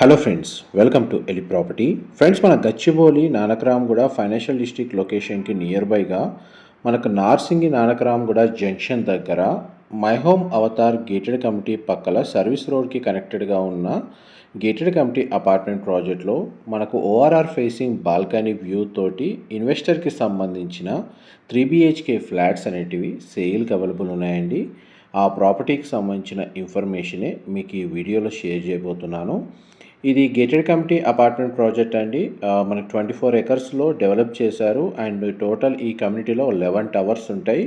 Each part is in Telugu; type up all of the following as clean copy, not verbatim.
హలో ఫ్రెండ్స్, వెల్కమ్ టు ఎలి ప్రాపర్టీ. ఫ్రెండ్స్, మన గచ్చిబౌలి నానక్రామ్గూడ ఫైనాన్షియల్ డిస్ట్రిక్ట్ లొకేషన్కి నియర్ బైగా మనకు నార్సింగి నానక్రామ్గూడ జంక్షన్ దగ్గర My Home Avatar gated community పక్కల సర్వీస్ రోడ్కి కనెక్టెడ్గా ఉన్న గేటెడ్ కమిటీ అపార్ట్మెంట్ ప్రాజెక్ట్లో మనకు ఓఆర్ఆర్ ఫేసింగ్ బాల్కనీ వ్యూ తోటి ఇన్వెస్టర్కి సంబంధించిన 3 BHK ఫ్లాట్స్ అనేటివి సేల్కి అవైలబుల్ ఉన్నాయండి. ఆ ప్రాపర్టీకి సంబంధించిన ఇన్ఫర్మేషనే మీకు ఈ వీడియోలో షేర్ చేయబోతున్నాను. ఇది గేటెడ్ కమిటీ అపార్ట్మెంట్ ప్రాజెక్ట్ అండి. మనకు 24 ఎకర్స్లో డెవలప్ చేశారు. అండ్ టోటల్ ఈ కమ్యూనిటీలో 11 టవర్స్ ఉంటాయి.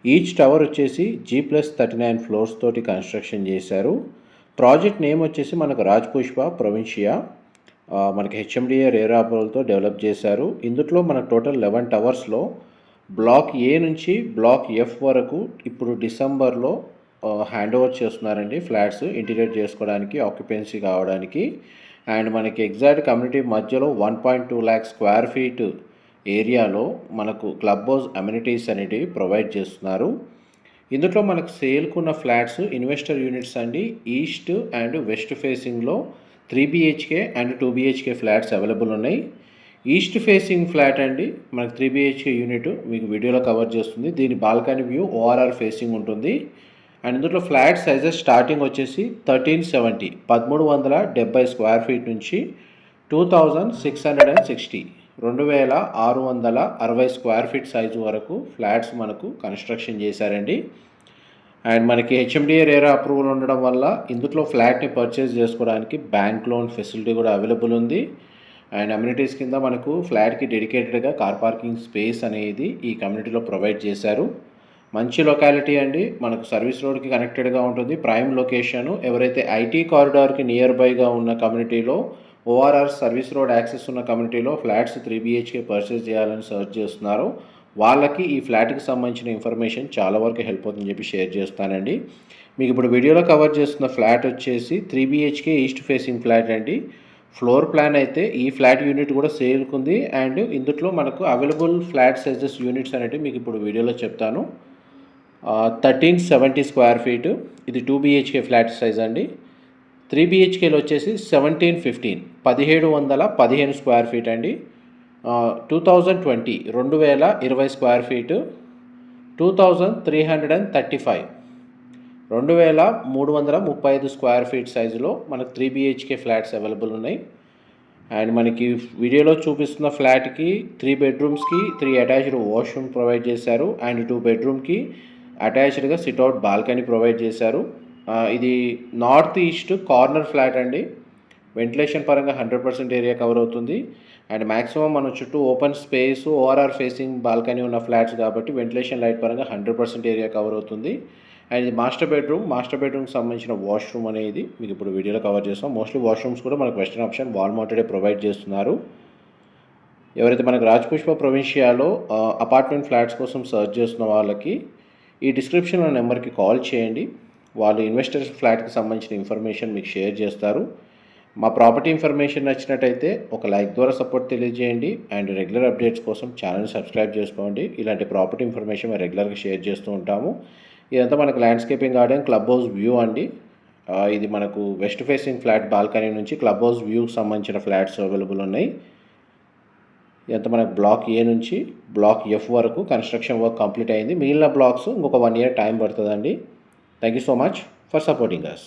ఈచ్ టవర్ వచ్చేసి G+39 ఫ్లోర్స్ తోటి కన్స్ట్రక్షన్ చేశారు. ప్రాజెక్ట్ నేమ్ వచ్చేసి మనకు రాజ్ పుష్ప ప్రొవిన్షియా, మనకి HMDA రేరా అప్రూవల్తో డెవలప్ చేశారు. ఇందులో మనకు టోటల్ 11 టవర్స్లో బ్లాక్ ఏ నుంచి బ్లాక్ F వరకు ఇప్పుడు డిసెంబర్లో హ్యాండ్ ఓవర్ చేస్తున్నారండి. ఫ్లాట్స్ ఇంటీగ్రేట్ చేసుకోవడానికి, ఆక్యుపెన్సీ కావడానికి. అండ్ మనకి ఎగ్జాక్ట్ కమ్యూనిటీ మధ్యలో 1.2 lakh స్క్వేర్ ఫీట్ ఏరియాలో మనకు క్లబ్ హౌస్ అమ్యూనిటీస్ అనేటివి ప్రొవైడ్ చేస్తున్నారు. ఇందులో మనకు సేల్కున్న ఫ్లాట్స్ ఇన్వెస్టర్ యూనిట్స్ అండి. ఈస్ట్ అండ్ వెస్ట్ ఫేసింగ్లో 3 BHK and 2 BHK flats available ఉన్నాయి. ఈస్ట్ ఫేసింగ్ ఫ్లాట్ అండి మనకు 3 BHK యూనిట్ మీకు వీడియోలో కవర్ చేస్తుంది. దీని బాల్కనీ వ్యూ ఓఆర్ఆర్ ఫేసింగ్ ఉంటుంది. అండ్ ఇందులో ఫ్లాట్ సైజెస్ స్టార్టింగ్ వచ్చేసి 1370 స్క్వేర్ ఫీట్ నుంచి 2660 2660 స్క్వేర్ ఫీట్ సైజు వరకు ఫ్లాట్స్ మనకు కన్స్ట్రక్షన్ చేశారండి. అండ్ మనకి HMDA రేరా అప్రూవల్ ఉండడం వల్ల ఇందులో ఫ్లాట్ని పర్చేస్ చేసుకోవడానికి బ్యాంక్ లోన్ ఫెసిలిటీ కూడా అవైలబుల్ ఉంది. అండ్ అమ్యూనిటీస్ కింద మనకు ఫ్లాట్కి డెడికేటెడ్గా కార్ పార్కింగ్ స్పేస్ అనేది ఈ కమ్యూనిటీలో ప్రొవైడ్ చేశారు. మంచి లొకాలిటీ అండి, మనకు సర్వీస్ రోడ్కి కనెక్టెడ్గా ఉంటుంది. Prime location. ఎవరైతే ఐటీ కారిడార్కి నియర్ బైగా ఉన్న కమ్యూనిటీలో, ఓఆర్ఆర్ సర్వీస్ రోడ్ యాక్సెస్ ఉన్న కమ్యూనిటీలో ఫ్లాట్స్ 3 BHK పర్చేస్ చేయాలని సర్చ్ చేస్తున్నారో వాళ్ళకి ఈ ఫ్లాట్కి సంబంధించిన ఇన్ఫర్మేషన్ చాలా వరకు హెల్ప్ అవుతుందని చెప్పి షేర్ చేస్తానండి. మీకు ఇప్పుడు వీడియోలో కవర్ చేస్తున్న ఫ్లాట్ వచ్చేసి 3 BHK ఈస్ట్ ఫేసింగ్ ఫ్లాట్ అండి. ఫ్లోర్ ప్లాన్ అయితే ఈ ఫ్లాట్ యూనిట్ కూడా సేల్కి ఉంది. అండ్ ఇందులో మనకు అవైలబుల్ ఫ్లాట్ సైజెస్ యూనిట్స్ అనేవి మీకు ఇప్పుడు వీడియోలో చెప్తాను. 1370 స్క్వేర్ ఫీటు, ఇది 2 BHK ఫ్లాట్ సైజ్ అండి. 3 BHKలో వచ్చేసి 1715 స్క్వేర్ ఫీట్ అండి. 2020 స్క్వేర్ ఫీటు, 2335 2335 స్క్వేర్ ఫీట్ సైజులో మనకు 3 BHK ఫ్లాట్స్ అవైలబుల్ ఉన్నాయి. అండ్ మనకి వీడియోలో చూపిస్తున్న ఫ్లాట్కి 3 బెడ్రూమ్స్కి 3 అటాచ్డ్ వాష్రూమ్ ప్రొవైడ్ చేశారు. అండ్ 2 బెడ్రూమ్కి అటాచ్డ్గా సిట్అవుట్ బాల్కనీ ప్రొవైడ్ చేశారు. ఇది నార్త్ ఈస్ట్ కార్నర్ ఫ్లాట్ అండి. వెంటిలేషన్ పరంగా 100% ఏరియా కవర్ అవుతుంది. అండ్ మ్యాక్సిమం మన చుట్టూ open space, ORR facing balcony ఉన్న ఫ్లాట్స్ కాబట్టి వెంటిలేషన్ లైట్ పరంగా 100% ఏరియా కవర్ అవుతుంది. అండ్ ఇది మాస్టర్ బెడ్రూమ్కి సంబంధించిన వాష్రూమ్ అనేది మీకు ఇప్పుడు వీడియోలో కవర్ చేస్తాం. మోస్ట్లీ వాష్రూమ్స్ కూడా మనకు వెస్టర్న్ ఆప్షన్ వాల్ మౌంటెడే ప్రొవైడ్ చేస్తున్నారు. ఎవరైతే మనకు రాజ్ పుష్ప ప్రొవిన్షియాలో అపార్ట్మెంట్ ఫ్లాట్స్ కోసం సర్చ్ చేస్తున్న వాళ్ళకి ఈ డిస్క్రిప్షన్లో నెంబర్కి కాల్ చేయండి. వాళ్ళు ఇన్వెస్టర్స్ ఫ్లాట్కి సంబంధించిన ఇన్ఫర్మేషన్ మీకు షేర్ చేస్తారు. మా ప్రాపర్టీ ఇన్ఫర్మేషన్ నచ్చినట్టయితే ఒక లైక్ ద్వారా సపోర్ట్ తెలియజేయండి. అండ్ రెగ్యులర్ అప్డేట్స్ కోసం ఛానల్ సబ్స్క్రైబ్ చేసుకోండి. ఇలాంటి ప్రాపర్టీ ఇన్ఫర్మేషన్ మేము రెగ్యులర్గా షేర్ చేస్తూ ఉంటాము. ఇదంతా మనకు landscaping garden club house view అండి. ఇది మనకు వెస్ట్ ఫేసింగ్ ఫ్లాట్ బాల్కనీ నుంచి క్లబ్ హౌస్ వ్యూకి సంబంధించిన ఫ్లాట్స్ అవైలబుల్ ఉన్నాయి. ఇదంతా మనకు బ్లాక్ ఏ నుంచి బ్లాక్ F వరకు కన్స్ట్రక్షన్ వర్క్ కంప్లీట్ అయింది. మిగిలిన బ్లాక్స్ ఇంకొక 1 year టైం పడుతుందండి. Thank you so much for supporting us.